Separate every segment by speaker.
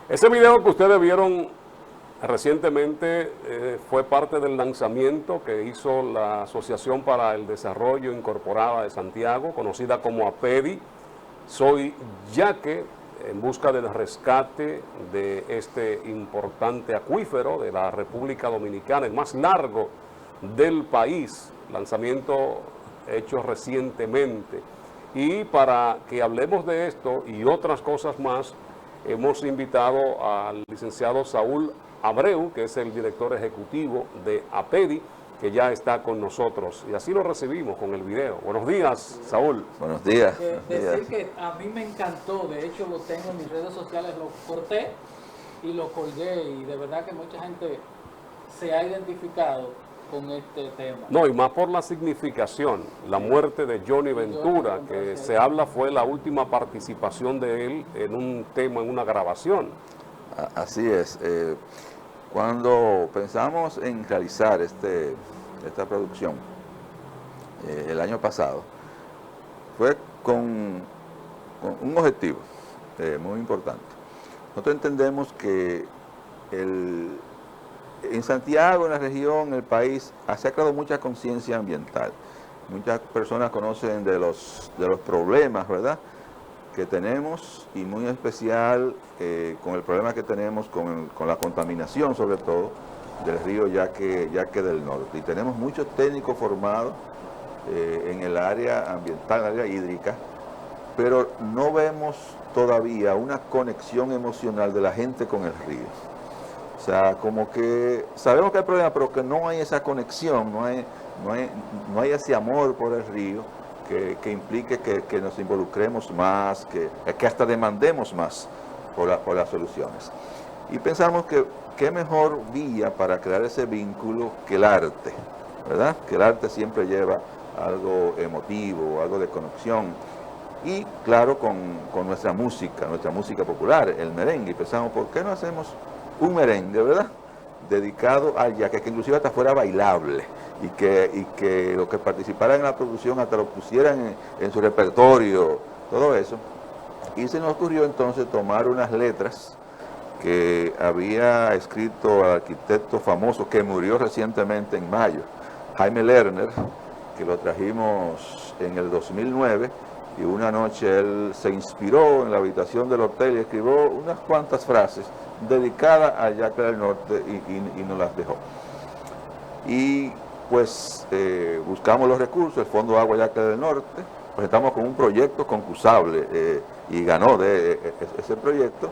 Speaker 1: Ese video que ustedes vieron recientemente fue parte del lanzamiento que hizo la Asociación para el Desarrollo Incorporada de Santiago, conocida como APEDI. Soy Yaque, en busca del rescate de este importante acuífero de la República Dominicana, el más largo del país, lanzamiento hecho recientemente. Y para que hablemos de esto y otras cosas más, hemos invitado al licenciado Saúl Abreu, que es el director ejecutivo de APEDI, que ya está con nosotros. Y así lo recibimos con el video. Buenos días, Saúl.
Speaker 2: Buenos días.
Speaker 3: Decir que a mí me encantó, de hecho lo tengo en mis redes sociales, lo corté y lo colgué, y de verdad que mucha gente se ha identificado con este tema.
Speaker 1: No, y más por la significación, la muerte de Johnny Ventura, que se habla fue la última participación de él en un tema, en una grabación.
Speaker 2: Así es. Cuando pensamos en realizar esta producción el año pasado, fue con un objetivo muy importante. Nosotros entendemos que en Santiago, en la región, en el país, se ha creado mucha conciencia ambiental. Muchas personas conocen de los problemas, ¿verdad?, que tenemos, y muy especial con el problema que tenemos con la contaminación, sobre todo, del río Yaque del Norte. Y tenemos muchos técnicos formados en el área ambiental, en el área hídrica, pero no vemos todavía una conexión emocional de la gente con el río. O sea, como que sabemos que hay problemas, pero que no hay esa conexión, no hay ese amor por el río que implique que nos involucremos más, que hasta demandemos más por las soluciones. Y pensamos que qué mejor vía para crear ese vínculo que el arte, ¿verdad? Que el arte siempre lleva algo emotivo, algo de conexión. Y claro, con nuestra música popular, el merengue. Y pensamos, ¿por qué no hacemos un merengue, ¿verdad?, dedicado al yaque, que inclusive hasta fuera bailable, y que los que participaran en la producción hasta lo pusieran en su repertorio, todo eso. Y se nos ocurrió entonces tomar unas letras que había escrito el arquitecto famoso que murió recientemente en mayo, Jaime Lerner, que lo trajimos en el 2009, y una noche él se inspiró en la habitación del hotel y escribió unas cuantas frases dedicadas a Yaque del Norte y nos las dejó. Y pues buscamos los recursos, el Fondo Agua Yaque del Norte, presentamos con un proyecto concursable y ganó ese proyecto,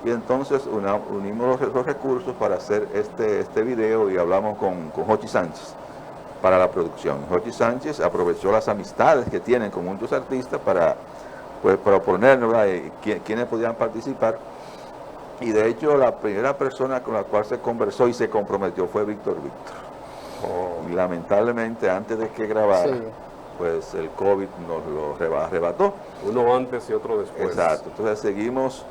Speaker 2: y entonces unimos los recursos para hacer este video, y hablamos con Jochi Sánchez para la producción. Jochi Sánchez aprovechó las amistades que tienen con muchos artistas para proponernos quiénes podían participar, y de hecho la primera persona con la cual se conversó y se comprometió fue Víctor. Y lamentablemente antes de que grabara, sí, pues el COVID nos lo arrebató.
Speaker 1: Uno antes y otro después.
Speaker 2: Exacto. Entonces seguimos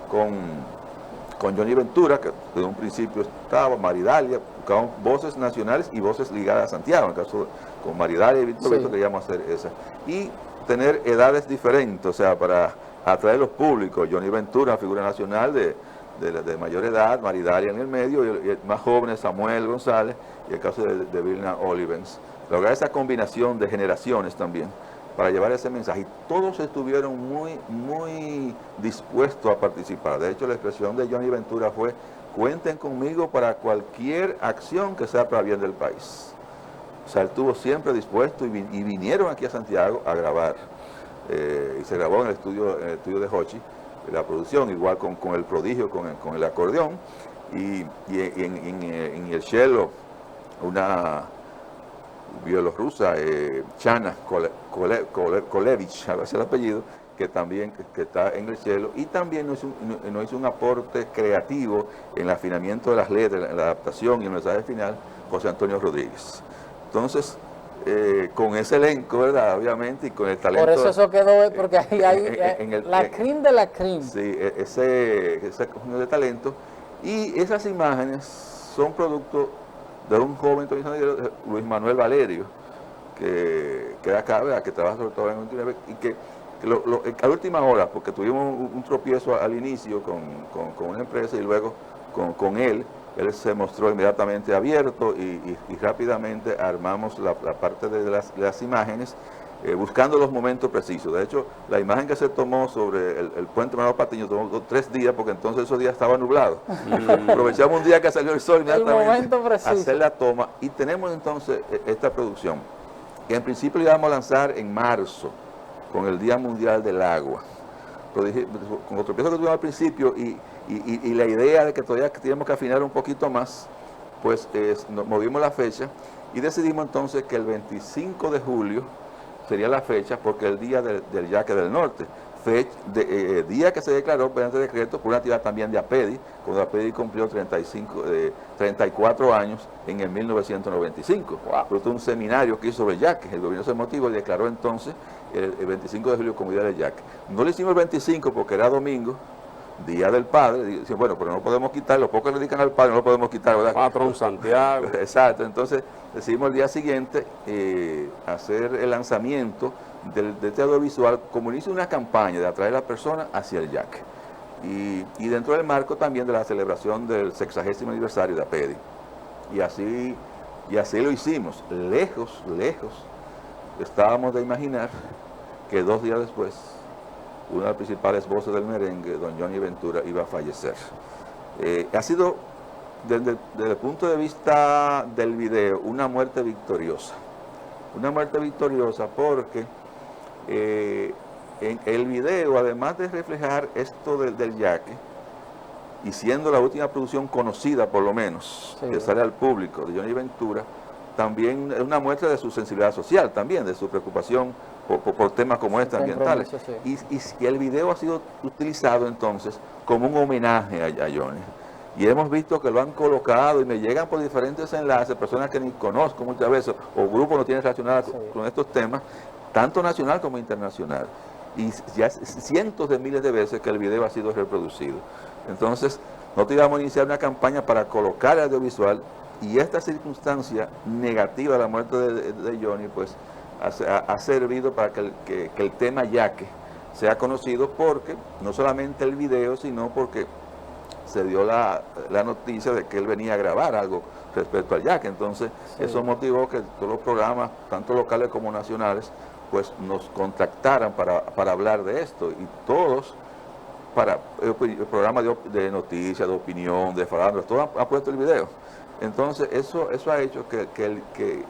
Speaker 2: con Johnny Ventura, que desde un principio estaba, Maridalia, buscamos voces nacionales y voces ligadas a Santiago. En el caso con Maridalia y Víctor, sí, queríamos hacer esa. Y tener edades diferentes, o sea, para atraer los públicos. Johnny Ventura, figura nacional de mayor edad, Maridalia en el medio, y el más joven Samuel González, y el caso de Vilna Olivens. Lograr esa combinación de generaciones también, para llevar ese mensaje. Y todos estuvieron muy dispuestos a participar. De hecho, la expresión de Johnny Ventura fue: cuenten conmigo para cualquier acción que sea para bien del país. O sea, él estuvo siempre dispuesto, y vinieron aquí a Santiago a grabar. Y se grabó en el estudio de Jochi, la producción, igual con el prodigio, con el acordeón, y en el cello, una bielorrusa, Chana Kolevich, a veces el apellido, que también que está en el cello, y también nos hizo un aporte creativo en el afinamiento de las letras, en la adaptación y el mensaje final, José Antonio Rodríguez. Entonces, con ese elenco, ¿verdad?, obviamente, y con el talento.
Speaker 3: Por eso quedó, porque ahí hay la cream de la cream.
Speaker 2: Sí, ese conjunto de talento. Y esas imágenes son producto de un joven Luis Manuel Valerio, que era acá, ¿verdad?, que trabaja sobre todo en Montenegro, y que a última hora, porque tuvimos un tropiezo al inicio con una empresa y luego con él se mostró inmediatamente abierto y rápidamente armamos la parte de las imágenes, buscando los momentos precisos. De hecho, la imagen que se tomó sobre el puente Manuel Patiño tomó 3 días, porque entonces esos días estaba nublado. Aprovechamos un día que salió el sol inmediatamente a hacer la toma, y tenemos entonces esta producción, que en principio la íbamos a lanzar en marzo, con el Día Mundial del Agua. Pero dije, con otro tropiezo que tuvimos al principio y la idea de que todavía teníamos que afinar un poquito más, pues nos movimos la fecha y decidimos entonces que el 25 de julio sería la fecha, porque el día del Yaque del Norte, día que se declaró mediante decreto por una actividad también de APEDI, cuando APEDI cumplió 34 años en el 1995. Wow. Pero un seminario que hizo sobre yaque, el gobierno se motivó y declaró entonces el 25 de julio como día del yaque. No lo hicimos el 25 porque era domingo, Día del Padre. Dicen, bueno, pero no podemos quitar, lo poco que le dedican al Padre no lo podemos quitar, ¿verdad?
Speaker 1: Patrón Santiago.
Speaker 2: Exacto, entonces decidimos el día siguiente hacer el lanzamiento de este audiovisual como inicio de una campaña de atraer a las personas hacia el yaque. Y dentro del marco también de la celebración del 60º aniversario de APEDI. Y así lo hicimos. Lejos estábamos de imaginar que 2 días después, una de las principales voces del merengue, don Johnny Ventura, iba a fallecer. Ha sido, desde el punto de vista del video, una muerte victoriosa. Una muerte victoriosa porque en el video, además de reflejar esto del yaque, y siendo la última producción conocida, por lo menos, que sale al público, de Johnny Ventura, también es una muestra de su sensibilidad social, también de su preocupación por temas como este, ambientales. Y el video ha sido utilizado entonces como un homenaje a Johnny. Y hemos visto que lo han colocado y me llegan por diferentes enlaces, personas que ni conozco muchas veces, o grupos no tienen relacionados con estos temas, tanto nacional como internacional. Y ya cientos de miles de veces que el video ha sido reproducido. Entonces, nosotros íbamos a iniciar una campaña para colocar el audiovisual, y esta circunstancia negativa de la muerte de Johnny, pues, ha servido para que el tema yaque sea conocido, porque no solamente el video, sino porque se dio la noticia de que él venía a grabar algo respecto al yaque. Entonces, eso motivó que todos los programas, tanto locales como nacionales, pues nos contactaran para hablar de esto, y todos, para el programa de noticias, de opinión, de farándula, todo ha puesto el video. Entonces, eso ha hecho que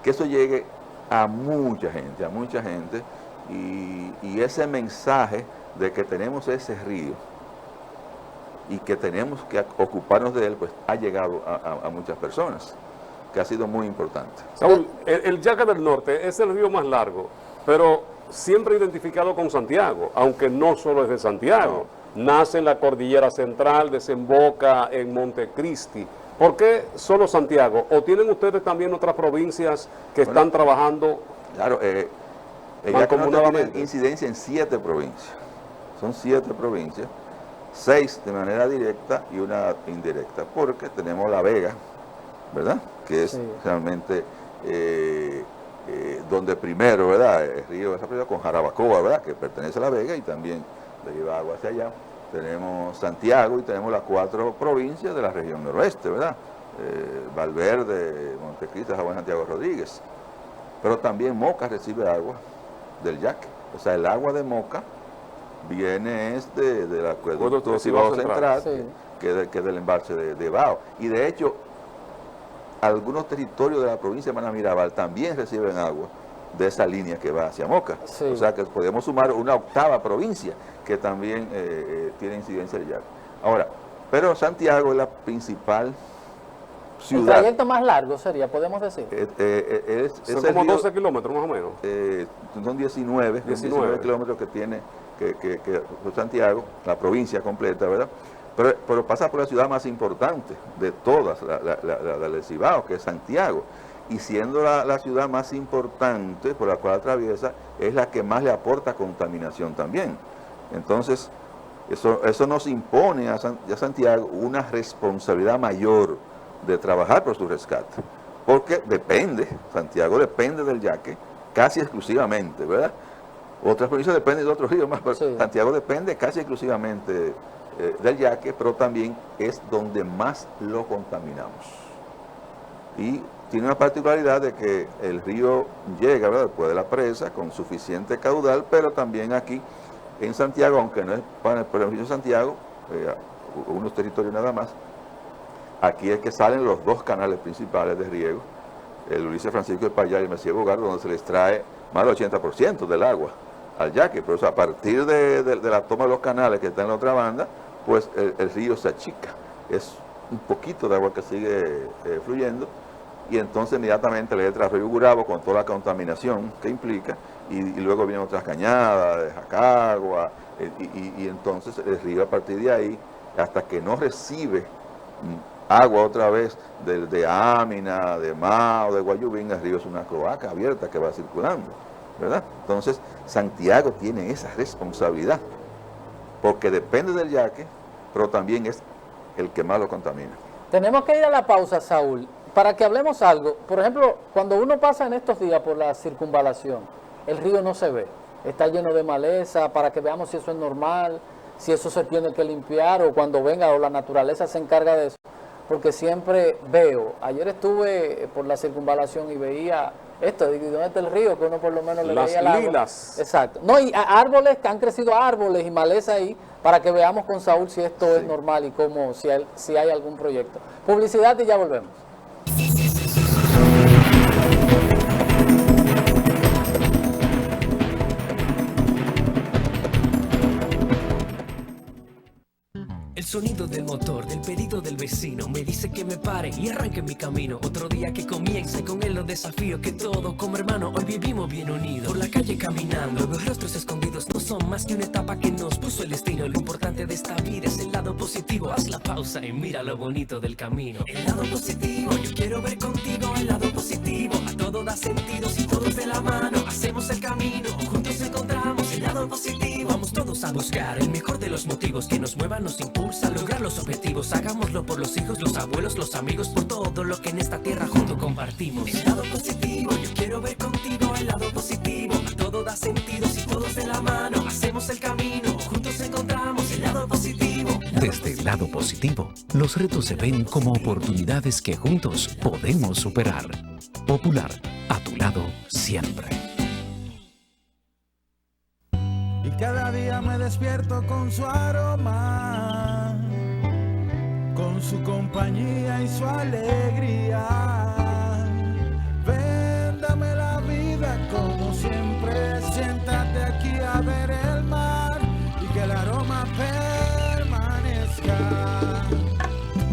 Speaker 2: eso llegue a mucha gente, y ese mensaje de que tenemos ese río y que tenemos que ocuparnos de él, pues ha llegado a muchas personas, que ha sido muy importante.
Speaker 1: Saúl, el Yaque del Norte es el río más largo, pero siempre identificado con Santiago, aunque no solo es de Santiago. Nace en la Cordillera Central, desemboca en Montecristi. ¿Por qué solo Santiago? ¿O tienen ustedes también otras provincias que están trabajando?
Speaker 2: Claro, el Yaque del Norte tiene incidencia en 7 provincias. Son 7 provincias, 6 de manera directa y una indirecta, porque tenemos La Vega, ¿verdad? Que es realmente donde primero, ¿verdad? El río es con Jarabacoa, ¿verdad? Que pertenece a La Vega y también le lleva agua hacia allá. Tenemos Santiago y tenemos las 4 provincias de la región noroeste, ¿verdad? Valverde, Montecristi, Jabón, Santiago Rodríguez. Pero también Moca recibe agua del yaque. O sea, el agua de Moca viene del acueducto Cibao Central, que es del embalse de Bao. Y de hecho, algunos territorios de la provincia de Maná Mirabal también reciben agua de esa línea que va hacia Moca. O sea que podemos sumar una 8ª provincia que también tiene incidencia del yaque. Ahora, pero Santiago es la principal ciudad.
Speaker 3: El trayecto más largo sería, podemos decir.
Speaker 1: Son como 12 kilómetros más o menos.
Speaker 2: Son 19 kilómetros que tiene que Santiago, la provincia completa, ¿verdad? Pero pasa por la ciudad más importante de todas, la del Cibao, que es Santiago. Y siendo la ciudad más importante por la cual atraviesa, es la que más le aporta contaminación también. Entonces, eso nos impone a Santiago una responsabilidad mayor de trabajar por su rescate. Porque Santiago depende del yaque casi exclusivamente, ¿verdad? Otras provincias dependen de otros ríos más, pero
Speaker 3: Sí.
Speaker 2: Santiago depende casi exclusivamente del Yaque, pero también es donde más lo contaminamos. Y tiene una particularidad de que el río llega, ¿verdad?, después de la presa con suficiente caudal, pero también aquí en Santiago, aunque no es para el río de Santiago, unos territorios nada más, aquí es que salen los dos canales principales de riego, el Ulises Francisco de Payá y el Mesías Bogar, donde se les trae más del 80% del agua al Yaque. Pero o sea, a partir de la toma de los canales que están en la otra banda, pues el río se achica. Es un poquito de agua que sigue fluyendo, y entonces inmediatamente le entra al río Gurabo con toda la contaminación que implica, y luego vienen otras cañadas de Jacagua, y entonces el río a partir de ahí, hasta que no recibe agua otra vez de Ámina, de Mao, de Guayubín, el río es una cloaca abierta que va circulando, ¿verdad? Entonces Santiago tiene esa responsabilidad, porque depende del Yaque, pero también es el que más lo contamina.
Speaker 3: Tenemos que ir a la pausa, Saúl, para que hablemos algo. Por ejemplo, cuando uno pasa en estos días por la circunvalación, el río no se ve, está lleno de maleza, para que veamos si eso es normal, si eso se tiene que limpiar, o cuando venga, o la naturaleza se encarga de eso. Porque siempre veo, ayer estuve por la circunvalación y veía esto, digo, ¿dónde está el río? Que uno por lo menos le veía el agua.
Speaker 1: lilas.
Speaker 3: Exacto. No, y árboles, que han crecido árboles y maleza ahí, para que veamos con Saúl si esto es normal y cómo, si hay algún proyecto. Publicidad y ya volvemos.
Speaker 4: El sonido del motor, del pedido del vecino, me dice que me pare y arranque mi camino. Otro día que comienza y con él los desafíos que todos como hermanos hoy vivimos bien unidos. Por la calle caminando, los rostros escondidos no son más que una etapa que nos puso el destino. Lo importante de esta vida es el lado positivo. Haz la pausa y mira lo bonito del camino. El lado positivo, yo quiero ver contigo el lado positivo. A todo da sentido si todos de la mano hacemos el camino. Juntos encontramos el lado positivo. Vamos todos a buscar el mejor de los motivos que nos muevan, nos impulsa a lograr los objetivos. Hagámoslo por los hijos, los abuelos, los amigos, por todo lo que en esta tierra juntos compartimos. El lado positivo, yo quiero ver contigo el lado positivo. A todo da sentido si todos de la mano hacemos el camino. Juntos encontramos el lado positivo.
Speaker 5: Desde el lado positivo, los retos se ven como oportunidades que juntos podemos superar. Popular, a tu lado siempre.
Speaker 6: Y cada día me despierto con su aroma, con su compañía y su alegría. Ven, dame la vida como siempre, siéntate aquí a ver el mar y que el aroma permanezca.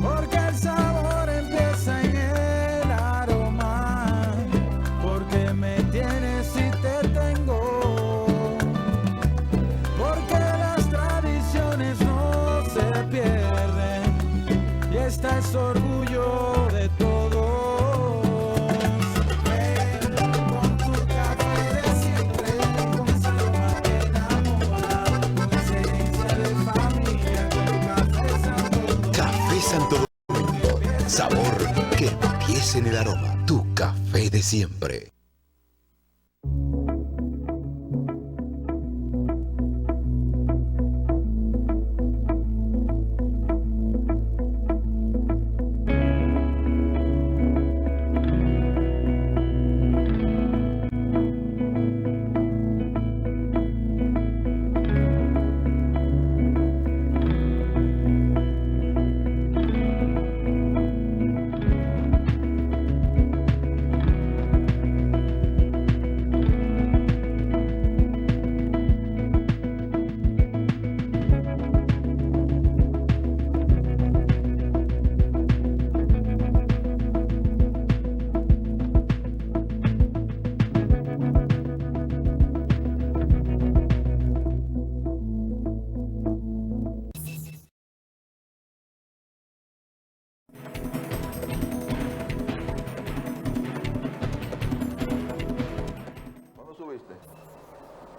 Speaker 6: Porque el sabor empieza en el aroma, porque me tienes y te tengo. Esta es orgullo de todos. Ven con tu café de siempre, con esa aroma que enamora, con esencia de familia, con Café Santo Domingo.
Speaker 7: Café Santo Domingo. Sabor que empiece en el aroma. Tu café de siempre.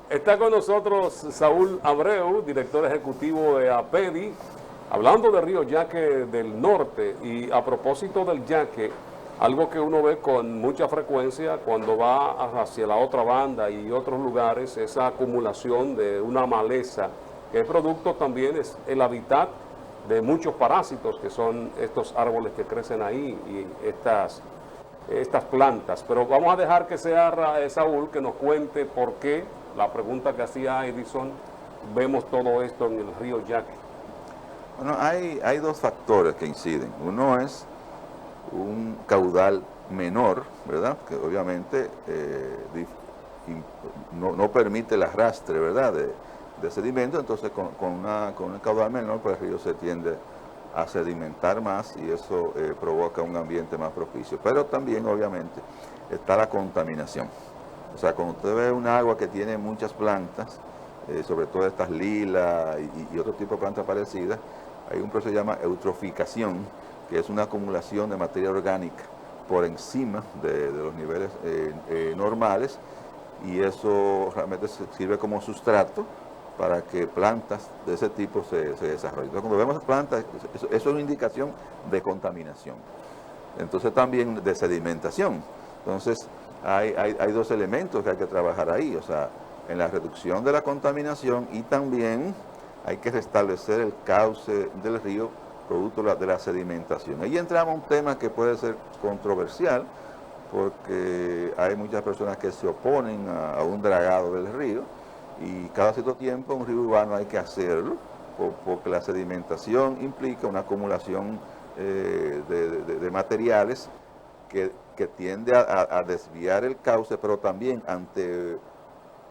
Speaker 1: Está con nosotros Saúl Abreu, director ejecutivo de APEDI, hablando de Río Yaque del Norte. Y a propósito del Yaque, Algo que uno ve con mucha frecuencia cuando va hacia la otra banda y otros lugares, esa acumulación de una maleza, que es producto también, es el hábitat de muchos parásitos que son estos árboles que crecen ahí y estas plantas. Pero vamos a dejar que sea Saúl que nos cuente por qué, la pregunta que hacía Edison, vemos todo esto en el río Yaqui.
Speaker 2: Bueno, hay dos factores que inciden. Uno es un caudal menor, ¿verdad? Que obviamente no permite el arrastre, ¿verdad? De sedimento, entonces con un caudal menor, pues el río se tiende a sedimentar más y eso provoca un ambiente más propicio. Pero también, obviamente, está la contaminación. O sea, cuando usted ve un agua que tiene muchas plantas, sobre todo estas lilas y otro tipo de plantas parecidas, hay un proceso que se llama eutroficación, que es una acumulación de materia orgánica por encima de los niveles normales, y eso realmente sirve como sustrato para que plantas de ese tipo se desarrollen. Entonces, cuando vemos plantas, eso es una indicación de contaminación. Entonces, también de sedimentación. Entonces, hay dos elementos que hay que trabajar ahí, o sea, en la reducción de la contaminación, y también hay que restablecer el cauce del río producto de la sedimentación. Ahí entramos a un tema que puede ser controversial, porque hay muchas personas que se oponen a un dragado del río, y cada cierto tiempo un río urbano hay que hacerlo, porque la sedimentación implica una acumulación de materiales que tiende a desviar el cauce, pero también ante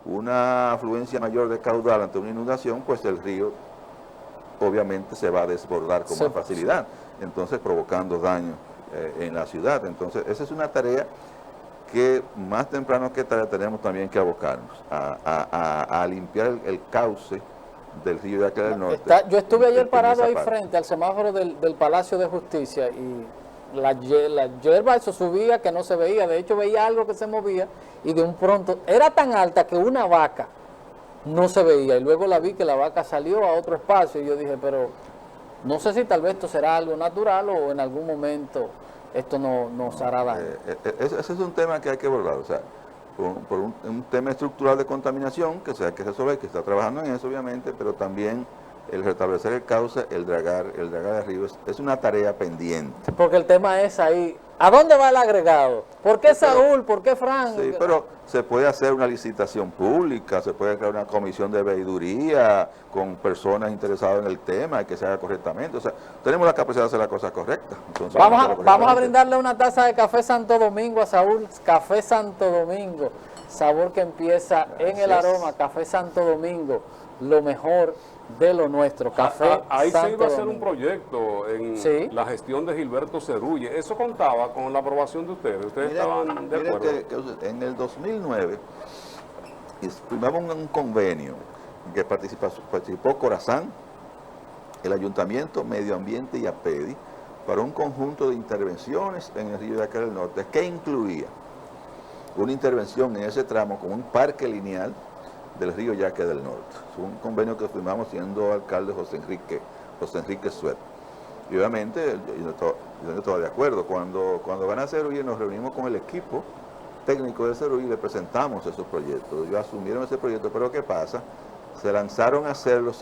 Speaker 2: una afluencia mayor de caudal, ante una inundación, pues el río obviamente se va a desbordar con más facilidad, entonces provocando daño en la ciudad. Entonces esa es una tarea que más temprano que tarde tenemos también que abocarnos a limpiar el cauce del río Yaqui del Norte.
Speaker 3: Yo estuve ayer parado ahí frente al semáforo del Palacio de Justicia, y la hierba eso subía que no se veía, de hecho veía algo que se movía, y de un pronto era tan alta que una vaca no se veía, y luego la vi que la vaca salió a otro espacio, y yo dije, pero no sé si tal vez esto será algo natural o en algún momento esto nos hará daño.
Speaker 2: Ese es un tema que hay que abordar, o sea, por un tema estructural de contaminación que se resuelve, que está trabajando en eso obviamente, pero también el restablecer el cauce, el dragar de ríos, es una tarea pendiente.
Speaker 3: Porque el tema es ahí, ¿a dónde va el agregado? ¿Por qué Saúl? ¿Por qué Frank?
Speaker 2: Sí, pero se puede hacer una licitación pública, se puede crear una comisión de veeduría con personas interesadas en el tema y que se haga correctamente. O sea, tenemos la capacidad de hacer la cosa correcta. Entonces,
Speaker 3: vamos a brindarle una taza de café Santo Domingo a Saúl. Café Santo Domingo, sabor que empieza en el aroma. Café Santo Domingo, lo mejor de lo nuestro. Café
Speaker 1: ahí
Speaker 3: Santo
Speaker 1: se iba a hacer
Speaker 3: Domingo.
Speaker 1: un proyecto en la gestión de Gilberto Cerulle. ¿Eso contaba con la aprobación de ustedes? ¿Ustedes estaban de acuerdo?
Speaker 2: Que en el 2009 firmamos un convenio en que participó Corazán, el Ayuntamiento, Medio Ambiente y APEDI, para un conjunto de intervenciones en el río Yaqui del Norte, que incluía una intervención en ese tramo con un parque lineal del río Yaqui del Norte. Es un convenio que firmamos siendo alcalde José Enrique Suet. Y obviamente yo estaba de acuerdo. Cuando van a Cerulle nos reunimos con el equipo técnico de Cerulle y le presentamos esos proyectos. Ellos asumieron ese proyecto, pero ¿qué pasa? Se lanzaron a hacerlo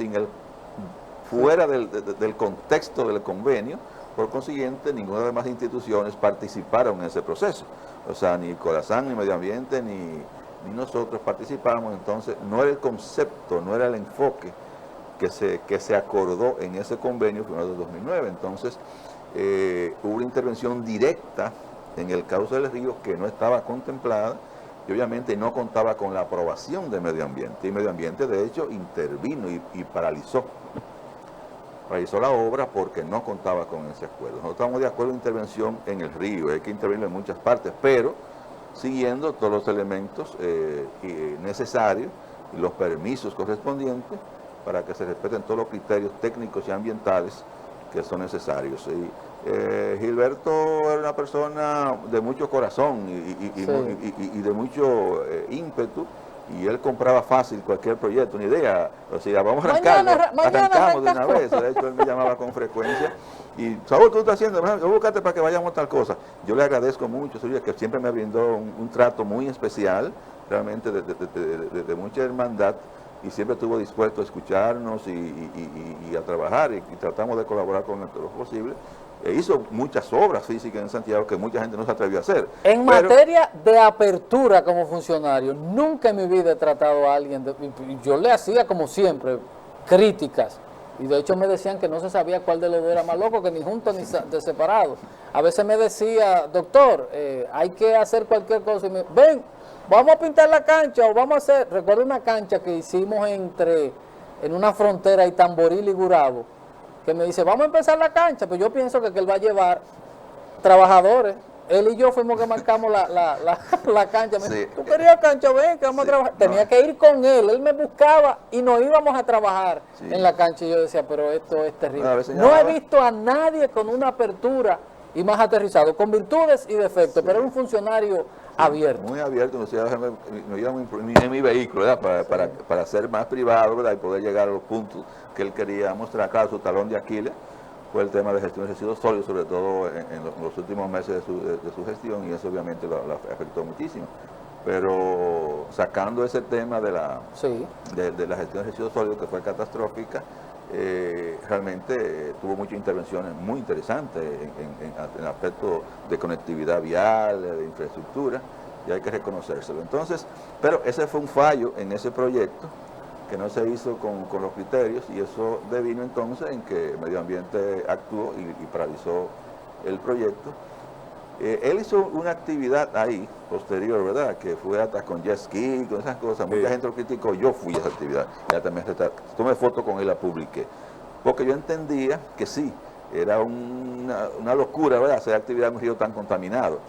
Speaker 2: fuera del contexto del convenio. Por consiguiente, ninguna de las demás instituciones participaron en ese proceso. O sea, ni Corazán, ni Medio Ambiente, ni nosotros participamos. Entonces no era el concepto, no era el enfoque que se acordó en ese convenio firmado en 2009. Entonces hubo una intervención directa en el cauce del río que no estaba contemplada y obviamente no contaba con la aprobación de Medio Ambiente, y Medio Ambiente de hecho intervino y paralizó la obra porque no contaba con ese acuerdo. Nosotros estamos de acuerdo en intervención en el río, hay que intervenir en muchas partes, pero siguiendo todos los elementos necesarios y los permisos correspondientes para que se respeten todos los criterios técnicos y ambientales que son necesarios. Gilberto era una persona de mucho corazón y de mucho ímpetu y él compraba fácil cualquier proyecto, una idea, o sea, vamos a
Speaker 3: Mañana
Speaker 2: arrancamos de una
Speaker 3: arrancamos.
Speaker 2: vez. De hecho, él me llamaba con frecuencia y, Saúl, ¿qué tú estás haciendo? Yo búscate para que vayamos a tal cosa. Yo le agradezco mucho, Saúl, que siempre me brindó un trato muy especial, realmente de mucha hermandad, y siempre estuvo dispuesto a escucharnos y a trabajar, y tratamos de colaborar con lo posible. Hizo muchas obras físicas en Santiago que mucha gente no se atrevió a hacer.
Speaker 3: En materia de apertura como funcionario, nunca en mi vida he tratado a alguien, yo le hacía como siempre, críticas, y de hecho me decían que no se sabía cuál de los dos era más loco, que ni juntos ni de separados. A veces me decía, doctor, hay que hacer cualquier cosa, y ven, vamos a pintar la cancha, o vamos a hacer, recuerdo una cancha que hicimos en una frontera y Tamboril y Gurabo, que me dice, vamos a empezar la cancha, pero yo pienso que él va a llevar trabajadores. Él y yo fuimos que marcamos la cancha. Me dice, tú querías cancha, ven, que vamos a trabajar. Tenía que ir con él me buscaba y nos íbamos a trabajar en la cancha. Y yo decía, pero esto es terrible. No he visto a nadie con una apertura y más aterrizado, con virtudes y defectos, pero era un funcionario abierto.
Speaker 2: Muy abierto, me iba en mi vehículo, ¿verdad? Para ser más privado, ¿verdad? Y poder llegar a los puntos que él quería mostrar. Claro, su talón de Aquiles fue el tema de gestión de residuos sólidos, sobre todo en los últimos meses de su gestión, y eso obviamente lo afectó muchísimo. Pero sacando ese tema de la gestión de residuos sólidos, que fue catastrófica, realmente tuvo muchas intervenciones muy interesantes en aspectos de conectividad vial, de infraestructura, y hay que reconocérselo. Entonces, pero ese fue un fallo en ese proyecto, que no se hizo con los criterios, y eso devino entonces en que Medio Ambiente actuó y paralizó el proyecto. Él hizo una actividad ahí, posterior, ¿verdad?, que fue hasta con jet ski, con esas cosas. Mucha gente lo criticó, yo fui a esa actividad, ya también tomé foto con él, la publiqué, porque yo entendía que sí, era una locura, ¿verdad?, hacer actividad en un río tan contaminado.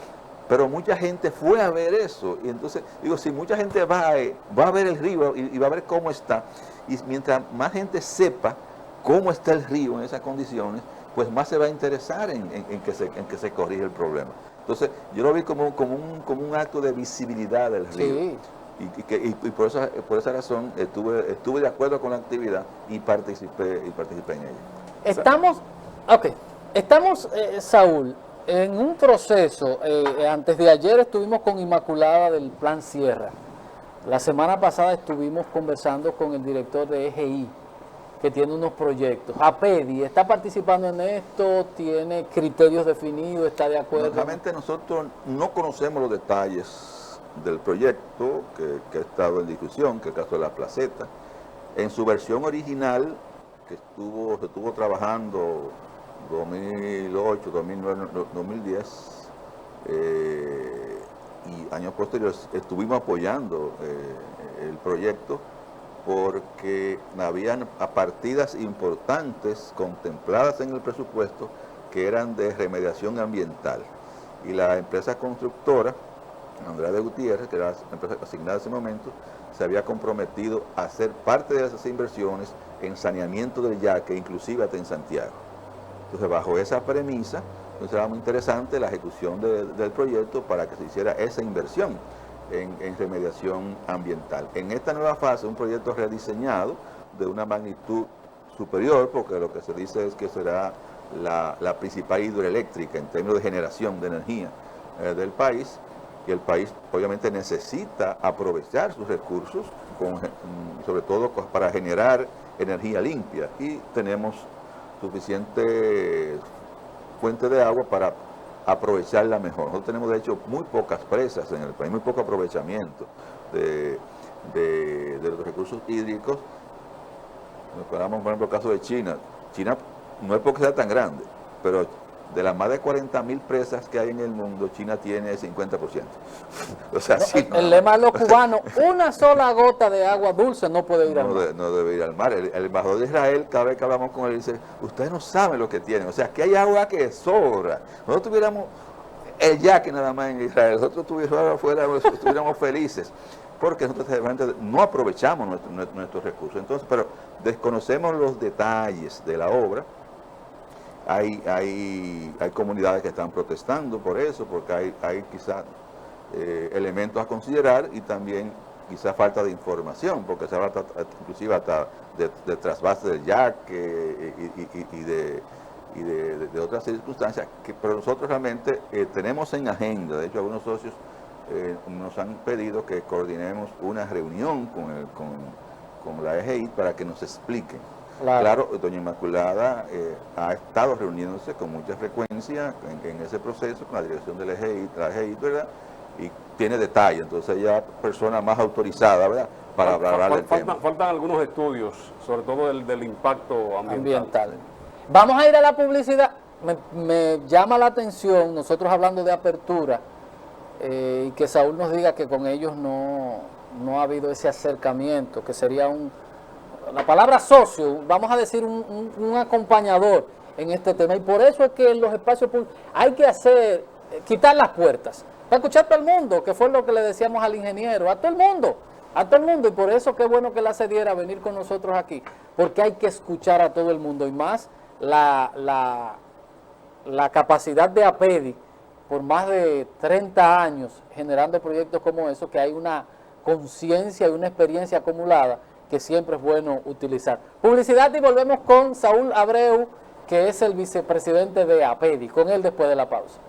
Speaker 2: Pero mucha gente fue a ver eso, y entonces, digo, si mucha gente va a ver el río y va a ver cómo está, y mientras más gente sepa cómo está el río en esas condiciones, pues más se va a interesar en que se corrija el problema. Entonces, yo lo vi como un acto de visibilidad del río. Sí. Y por esa razón estuve de acuerdo con la actividad y participé en ella.
Speaker 3: Estamos, Saúl, en un proceso. Antes de ayer estuvimos con Inmaculada del Plan Sierra. La semana pasada estuvimos conversando con el director de EGI, que tiene unos proyectos. APEDI, ¿está participando en esto? ¿Tiene criterios definidos? ¿Está de acuerdo?
Speaker 2: Realmente nosotros no conocemos los detalles del proyecto que ha estado en discusión, que es el caso de la placeta. En su versión original, que se estuvo trabajando 2008, 2009, 2010, y años posteriores, estuvimos apoyando el proyecto, porque habían partidas importantes contempladas en el presupuesto que eran de remediación ambiental. Y la empresa constructora, Andrade Gutiérrez, que era la empresa asignada en ese momento, se había comprometido a hacer parte de esas inversiones en saneamiento del yaque, inclusive hasta en Santiago. Entonces, bajo esa premisa, entonces era muy interesante la ejecución del proyecto para que se hiciera esa inversión en remediación ambiental. En esta nueva fase, un proyecto rediseñado de una magnitud superior, porque lo que se dice es que será la principal hidroeléctrica en términos de generación de energía del país, y el país obviamente necesita aprovechar sus recursos, sobre todo para generar energía limpia, y tenemos suficiente fuente de agua para aprovecharla mejor. Nosotros tenemos de hecho muy pocas presas en el país, muy poco aprovechamiento de los recursos hídricos. Nos acordamos, por ejemplo, el caso de China. China no es porque sea tan grande, pero de las más de 40.000 presas que hay en el mundo, China tiene el 50%. O sea,
Speaker 3: el lema de los cubanos, una sola gota de agua dulce no puede ir al mar.
Speaker 2: No debe ir al mar. El embajador de Israel, cada vez que hablamos con él, dice, ustedes no saben lo que tienen. O sea, que hay agua que sobra. Nosotros tuviéramos el yaque nada más en Israel, nosotros estuviéramos felices, porque nosotros realmente no aprovechamos nuestros recursos. Entonces, pero desconocemos los detalles de la obra. Hay comunidades que están protestando por eso, porque hay quizás elementos a considerar, y también quizá falta de información, porque se habla inclusive hasta de trasvase del jack de otras circunstancias, pero nosotros realmente tenemos en agenda, de hecho algunos socios nos han pedido que coordinemos una reunión con la EGI para que nos expliquen. Claro, doña Inmaculada ha estado reuniéndose con mucha frecuencia en ese proceso con la dirección de la EGI, ¿verdad? Y tiene detalle, entonces ella es persona más autorizada, ¿verdad?, para hablar del tema.
Speaker 1: Faltan algunos estudios, sobre todo del impacto ambiental.
Speaker 3: Vamos a ir a la publicidad. Me llama la atención, nosotros hablando de apertura, y que Saúl nos diga que con ellos no ha habido ese acercamiento, que sería la palabra socio, vamos a decir un acompañador en este tema. Y por eso es que en los espacios públicos hay que quitar las puertas, para escuchar a todo el mundo, que fue lo que le decíamos al ingeniero, a todo el mundo, y por eso qué bueno que la cediera a venir con nosotros aquí, porque hay que escuchar a todo el mundo, y más la capacidad de APEDI, por más de 30 años generando proyectos como esos, que hay una conciencia y una experiencia acumulada que siempre es bueno utilizar. Publicidad y volvemos con Saúl Abreu, que es el vicepresidente de APEDI, con él después de la pausa.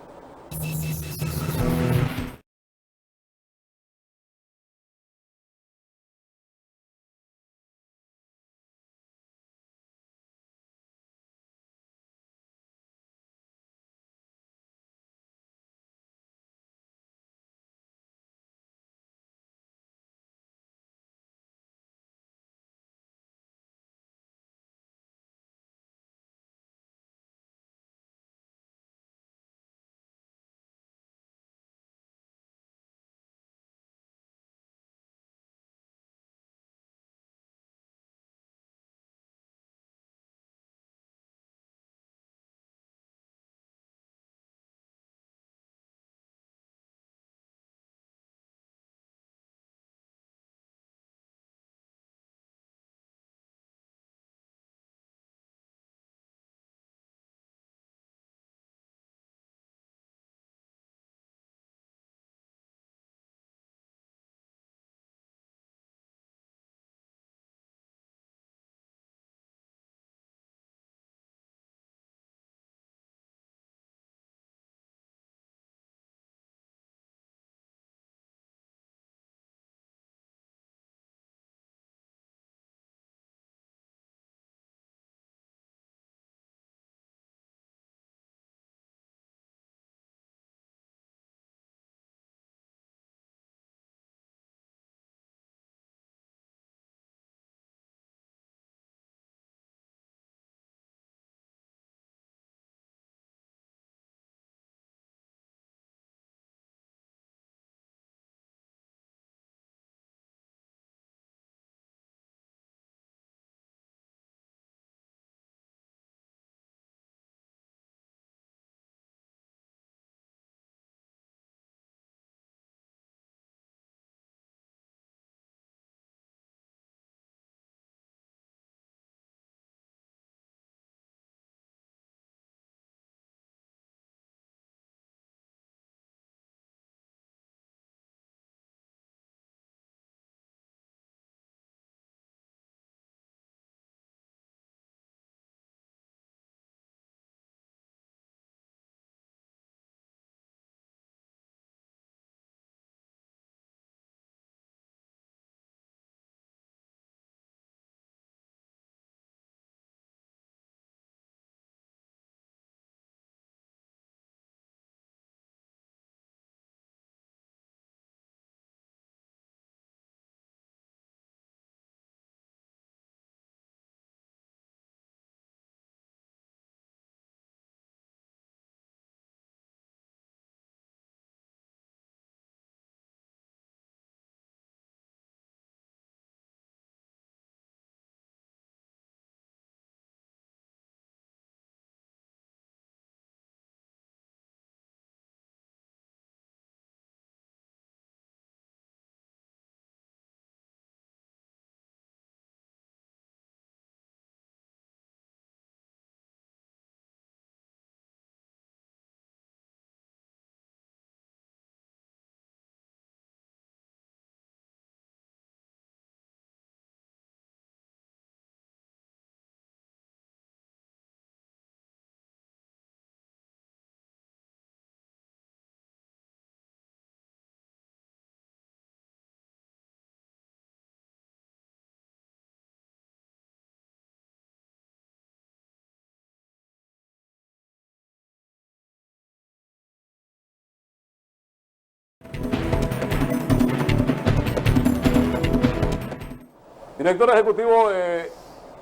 Speaker 1: Director ejecutivo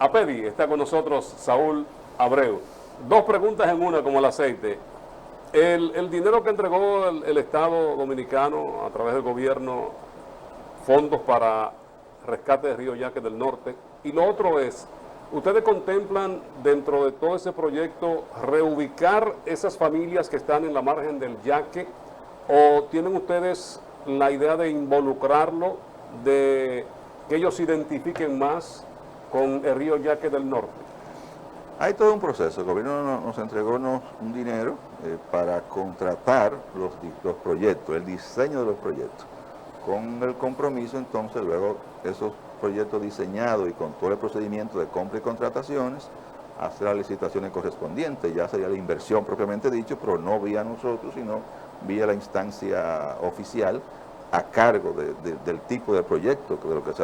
Speaker 1: APEDI, está con nosotros Saúl Abreu. Dos preguntas en una, como el aceite. El dinero que entregó el Estado Dominicano a través del gobierno, fondos para rescate de Río Yaque del Norte, y lo otro es, ¿ustedes contemplan dentro de todo ese proyecto reubicar esas familias que están en la margen del Yaque, o tienen ustedes la idea de involucrarlo, de que ellos se identifiquen más con el Río Yaque del Norte?
Speaker 2: Hay todo un proceso. El gobierno nos entregó un dinero para contratar los proyectos, el diseño de los proyectos, con el compromiso entonces luego esos proyectos diseñados y con todo el procedimiento de compra y contrataciones, hacer las licitaciones correspondientes. Ya sería la inversión propiamente dicho, pero no vía nosotros, sino vía la instancia oficial a cargo del tipo de proyecto de lo que se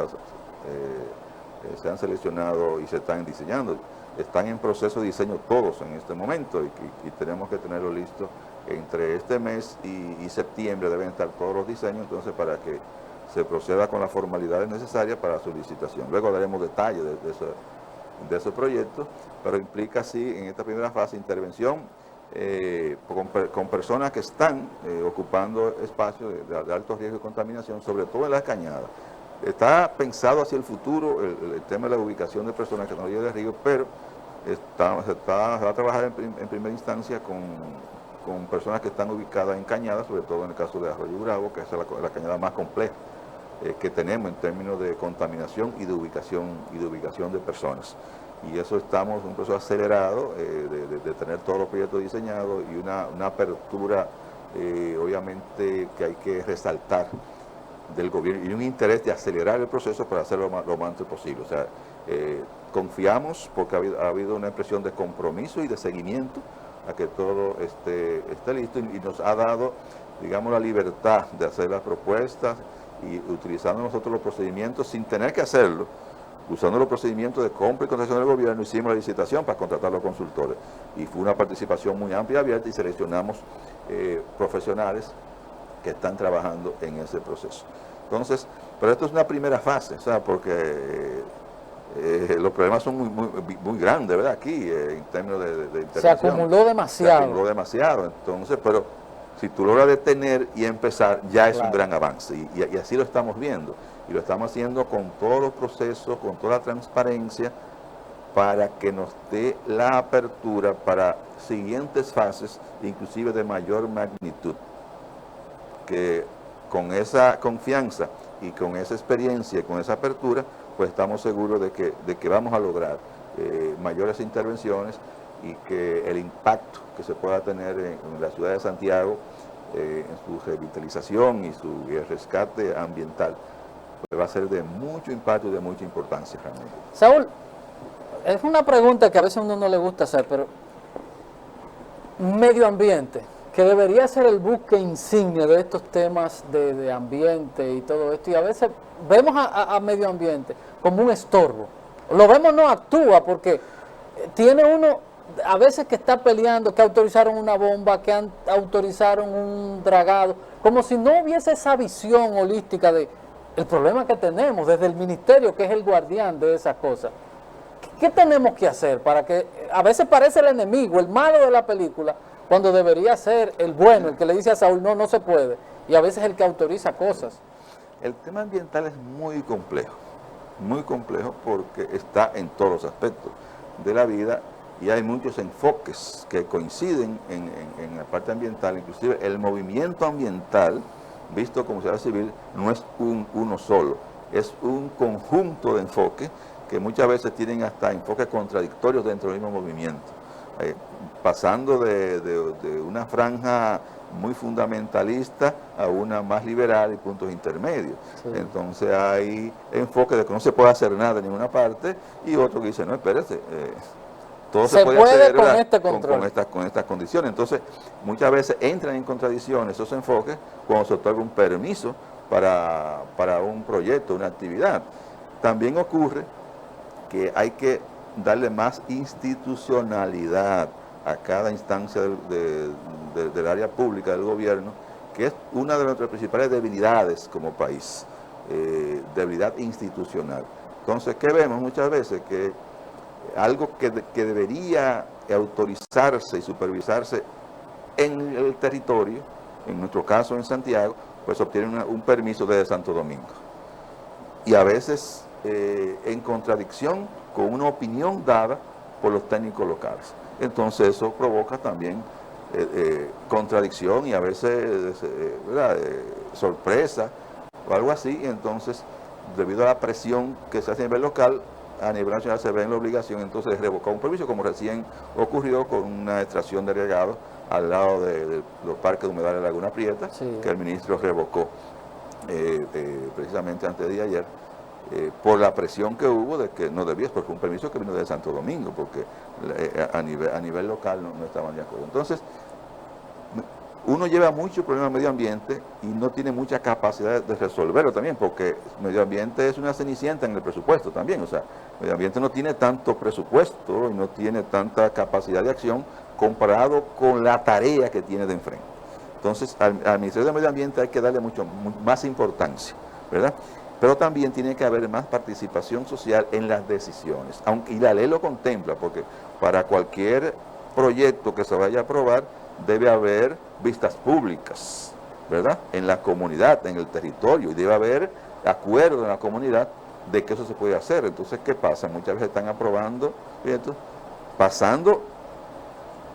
Speaker 2: han seleccionado y se están diseñando. Están en proceso de diseño todos en este momento y tenemos que tenerlo listo entre este mes y septiembre. Deben estar todos los diseños, entonces, para que se proceda con las formalidades necesarias para su licitación. Luego daremos detalles de ese proyecto, pero implica sí en esta primera fase intervención con personas que están ocupando espacios de alto riesgo de contaminación, sobre todo en las cañadas. Está pensado hacia el futuro el tema de la ubicación de personas que no llegan del río, pero se va a trabajar en primera instancia con personas que están ubicadas en cañadas, sobre todo en el caso de Arroyo Bravo, que es la cañada más compleja que tenemos en términos de contaminación y de ubicación de personas. Y eso estamos en un proceso acelerado de tener todos los proyectos diseñados y una apertura, obviamente, que hay que resaltar del gobierno, y un interés de acelerar el proceso para hacerlo lo más antes posible. O sea, confiamos porque ha habido una expresión de compromiso y de seguimiento a que todo esté listo, y nos ha dado, digamos, la libertad de hacer las propuestas y utilizando nosotros los procedimientos sin tener que hacerlo. Usando los procedimientos de compra y contratación del gobierno, hicimos la licitación para contratar a los consultores. Y fue una participación muy amplia y abierta, y seleccionamos profesionales que están trabajando en ese proceso. Entonces, pero esto es una primera fase, o sea, porque los problemas son muy grandes, ¿verdad? Aquí, en términos de intervención.
Speaker 3: Se acumuló demasiado.
Speaker 2: Se acumuló demasiado, entonces, pero si tú logras detener y empezar, ya es un gran avance, y así lo estamos viendo. Y lo estamos haciendo con todos los procesos, con toda la transparencia, para que nos dé la apertura para siguientes fases, inclusive de mayor magnitud. Que con esa confianza y con esa experiencia y con esa apertura, pues estamos seguros de que vamos a lograr mayores intervenciones, y que el impacto que se pueda tener en la ciudad de Santiago, en su revitalización y el rescate ambiental, va a ser de mucho impacto y de mucha importancia realmente.
Speaker 3: Saúl, es una pregunta que a veces a uno no le gusta hacer, pero medio ambiente, que debería ser el buque insignia de estos temas de ambiente y todo esto, y a veces vemos a medio ambiente como un estorbo. Lo vemos, no actúa, porque tiene uno a veces que está peleando, que autorizaron una bomba, que autorizaron un dragado, como si no hubiese esa visión holística de el problema que tenemos desde el ministerio, que es el guardián de esas cosas. ¿Qué tenemos que hacer para que a veces parece el enemigo, el malo de la película, cuando debería ser el bueno, el que le dice a Saúl no se puede, y a veces el que autoriza cosas?
Speaker 2: El tema ambiental es muy complejo porque está en todos los aspectos de la vida, y hay muchos enfoques que coinciden en la parte ambiental. Inclusive el movimiento ambiental, visto como sociedad civil, no es uno solo, es un conjunto de enfoques que muchas veces tienen hasta enfoques contradictorios dentro del mismo movimiento, pasando de una franja muy fundamentalista a una más liberal y puntos intermedios. Sí. Entonces hay enfoques de que no se puede hacer nada en ninguna parte, y otro que dice, no, espérese, todo se puede hacer
Speaker 3: con este control,
Speaker 2: con estas condiciones. Entonces, muchas veces entran en contradicción esos enfoques cuando se otorga un permiso para un proyecto, una actividad. También ocurre que hay que darle más institucionalidad a cada instancia del área pública del gobierno, que es una de nuestras principales debilidades como país, debilidad institucional. Entonces, ¿qué vemos muchas veces? Que algo que debería autorizarse y supervisarse en el territorio, en nuestro caso en Santiago, pues obtiene un permiso desde Santo Domingo. Y a veces en contradicción con una opinión dada por los técnicos locales. Entonces eso provoca también contradicción y a veces sorpresa o algo así. Entonces, debido a la presión que se hace a nivel local, a nivel nacional se ve en la obligación entonces de revocar un permiso, como recién ocurrió con una extracción de regado al lado de los parques de humedales de Laguna Prieta, sí, que el ministro revocó precisamente antes de ayer, por la presión que hubo de que no debía, porque un permiso que vino de Santo Domingo, porque a nivel local no estaban de acuerdo. Entonces, uno lleva mucho problema de medio ambiente y no tiene mucha capacidad de resolverlo también, porque medio ambiente es una cenicienta en el presupuesto también. O sea, medio ambiente no tiene tanto presupuesto y no tiene tanta capacidad de acción comparado con la tarea que tiene de enfrente. Entonces, al Ministerio de Medio Ambiente hay que darle mucho más importancia, ¿verdad? Pero también tiene que haber más participación social en las decisiones, y la ley lo contempla, porque para cualquier proyecto que se vaya a aprobar debe haber vistas públicas, ¿verdad? En la comunidad, en el territorio, y debe haber acuerdo en la comunidad de que eso se puede hacer. Entonces, ¿qué pasa? Muchas veces están aprobando proyectos, pasando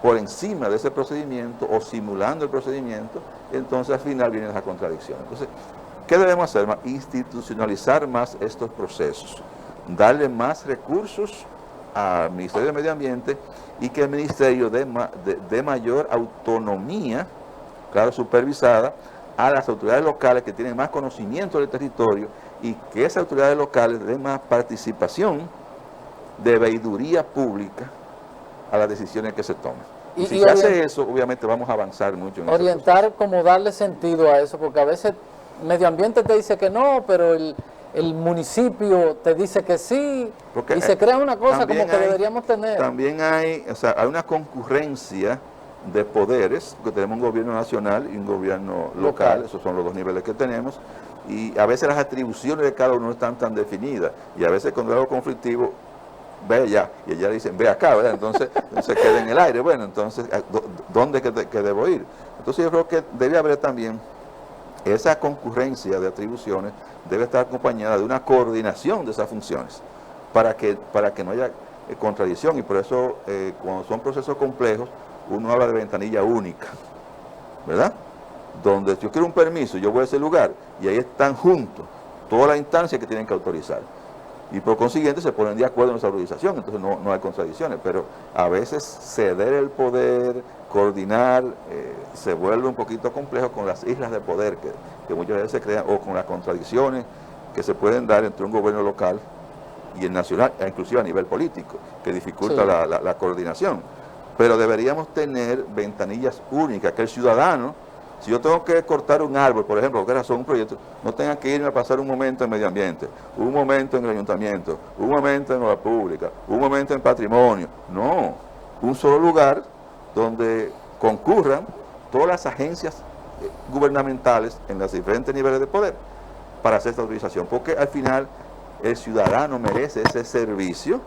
Speaker 2: por encima de ese procedimiento o simulando el procedimiento, entonces al final viene esa contradicción. Entonces, ¿qué debemos hacer? Institucionalizar más estos procesos, darle más recursos al Ministerio de Medio Ambiente y que el Ministerio dé mayor autonomía, claro, supervisada, a las autoridades locales que tienen más conocimiento del territorio y que esas autoridades locales den más participación de veeduría pública a las decisiones que se toman. Y si se hace eso, obviamente vamos a avanzar mucho en
Speaker 3: orientar, como darle sentido a eso, porque a veces medio ambiente te dice que no, pero el municipio te dice que sí, porque y se crea una cosa como que deberíamos tener.
Speaker 2: También hay una concurrencia de poderes, porque tenemos un gobierno nacional y un gobierno local, esos son los dos niveles que tenemos, y a veces las atribuciones de cada uno no están tan definidas, y a veces cuando hay algo conflictivo, ve allá, y allá dicen, ve acá, ¿verdad? Entonces se queda en el aire. Bueno, entonces, ¿dónde que debo ir? Entonces yo creo que debe haber también esa concurrencia de atribuciones, debe estar acompañada de una coordinación de esas funciones, para que no haya contradicción, y por eso cuando son procesos complejos, uno habla de ventanilla única, ¿verdad? Donde yo quiero un permiso, yo voy a ese lugar, y ahí están juntos todas las instancias que tienen que autorizar. Y por consiguiente se ponen de acuerdo en esa autorización, entonces no hay contradicciones, pero a veces ceder el poder, coordinar, se vuelve un poquito complejo con las islas de poder que muchas veces se crean, o con las contradicciones que se pueden dar entre un gobierno local y el nacional, e inclusive a nivel político, que dificulta la coordinación. Pero deberíamos tener ventanillas únicas, que el ciudadano, si yo tengo que cortar un árbol, por ejemplo, porque razón un proyecto, no tenga que irme a pasar un momento en medio ambiente, un momento en el ayuntamiento, un momento en obra pública, un momento en patrimonio. No, un solo lugar donde concurran todas las agencias gubernamentales en los diferentes niveles de poder para hacer esta autorización, porque al final el ciudadano merece ese servicio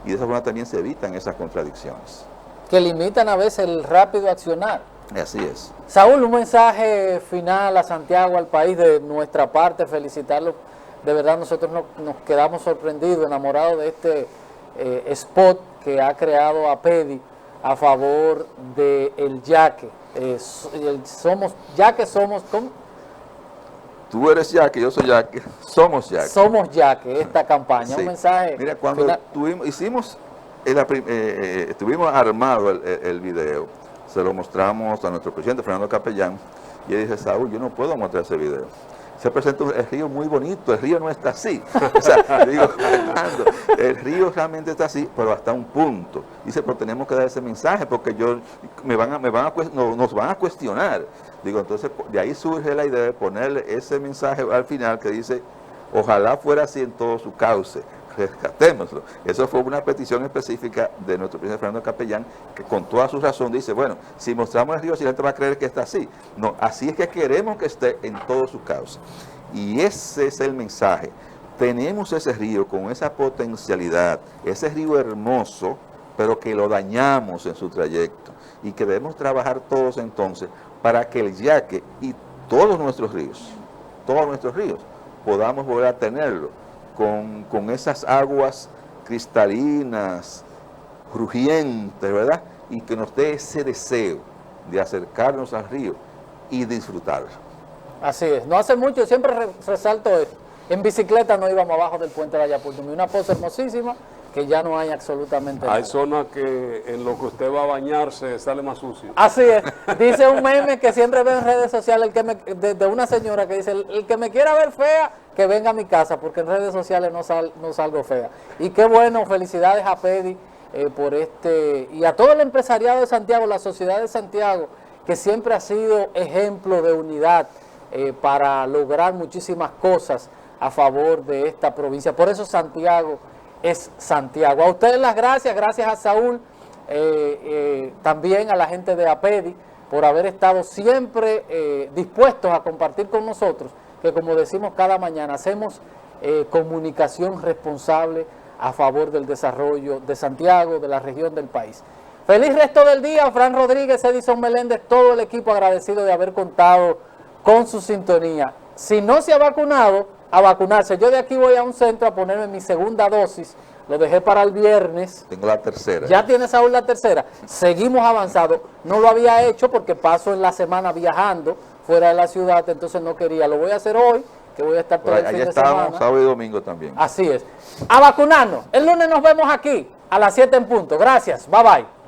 Speaker 2: y de esa forma también se evitan esas contradicciones.
Speaker 3: Que limitan a veces el rápido accionar.
Speaker 2: Así es.
Speaker 3: Saúl, un mensaje final a Santiago, al país, de nuestra parte, felicitarlo. De verdad nosotros nos quedamos sorprendidos, enamorados de este spot que ha creado APEDI a favor del yaque. Somos ¿cómo?
Speaker 2: Tú eres yaque, yo soy yaque, somos yaque.
Speaker 3: Somos yaque, esta campaña, sí. Un mensaje.
Speaker 2: Mira, cuando estuvimos armado el video, se lo mostramos a nuestro presidente Fernando Capellán, y él dice, Saúl, yo no puedo mostrar ese video. Se presenta el río muy bonito, el río no está así. O sea, digo, Fernando, el río realmente está así, pero hasta un punto. Dice, pero tenemos que dar ese mensaje, porque nos van a cuestionar. Digo, entonces, de ahí surge la idea de ponerle ese mensaje al final que dice, ojalá fuera así en todo su cauce. Rescatémoslo. Eso fue una petición específica de nuestro presidente Fernando Capellán, que con toda su razón dice, bueno, si mostramos el río, si la gente va a creer que está así. No, así es que queremos que esté en todo su cauce. Y ese es el mensaje. tenemos ese río con esa potencialidad, ese río hermoso, pero que lo dañamos en su trayecto y que debemos trabajar todos entonces para que el Yaque y todos nuestros ríos, podamos volver a tenerlo con esas aguas cristalinas, crujientes, ¿verdad? Y que nos dé ese deseo de acercarnos al río y disfrutarlo.
Speaker 3: Así es. No hace mucho, siempre resalto esto. En bicicleta no íbamos abajo del puente de Ayapultumi. Una pose hermosísima que ya no hay absolutamente nada.
Speaker 1: Hay zonas que en lo que usted va a bañarse sale más sucio.
Speaker 3: Así es. Dice un meme que siempre veo en redes sociales de una señora que dice, el que me quiera ver fea, que venga a mi casa, porque en redes sociales no salgo fea. Y qué bueno, felicidades a Pedi por y a todo el empresariado de Santiago, la sociedad de Santiago, que siempre ha sido ejemplo de unidad para lograr muchísimas cosas a favor de esta provincia. Por eso Santiago es Santiago. A ustedes las gracias, gracias a Saúl, también a la gente de APEDI, por haber estado siempre dispuestos a compartir con nosotros, que como decimos cada mañana, hacemos comunicación responsable a favor del desarrollo de Santiago, de la región del país. Feliz resto del día, Fran Rodríguez, Edison Meléndez, todo el equipo agradecido de haber contado con su sintonía. Si no se ha vacunado, a vacunarse. Yo de aquí voy a un centro a ponerme mi segunda dosis, lo dejé para el viernes.
Speaker 2: Tengo la tercera.
Speaker 3: Ya tiene Saúl la tercera. Seguimos avanzando. No lo había hecho porque paso en la semana viajando fuera de la ciudad, entonces no quería. Lo voy a hacer hoy, que voy a estar todo el fin de semana.
Speaker 2: Allá estamos, sábado y domingo también.
Speaker 3: Así es. A vacunarnos. El lunes nos vemos aquí a las 7 en punto. Gracias. Bye bye.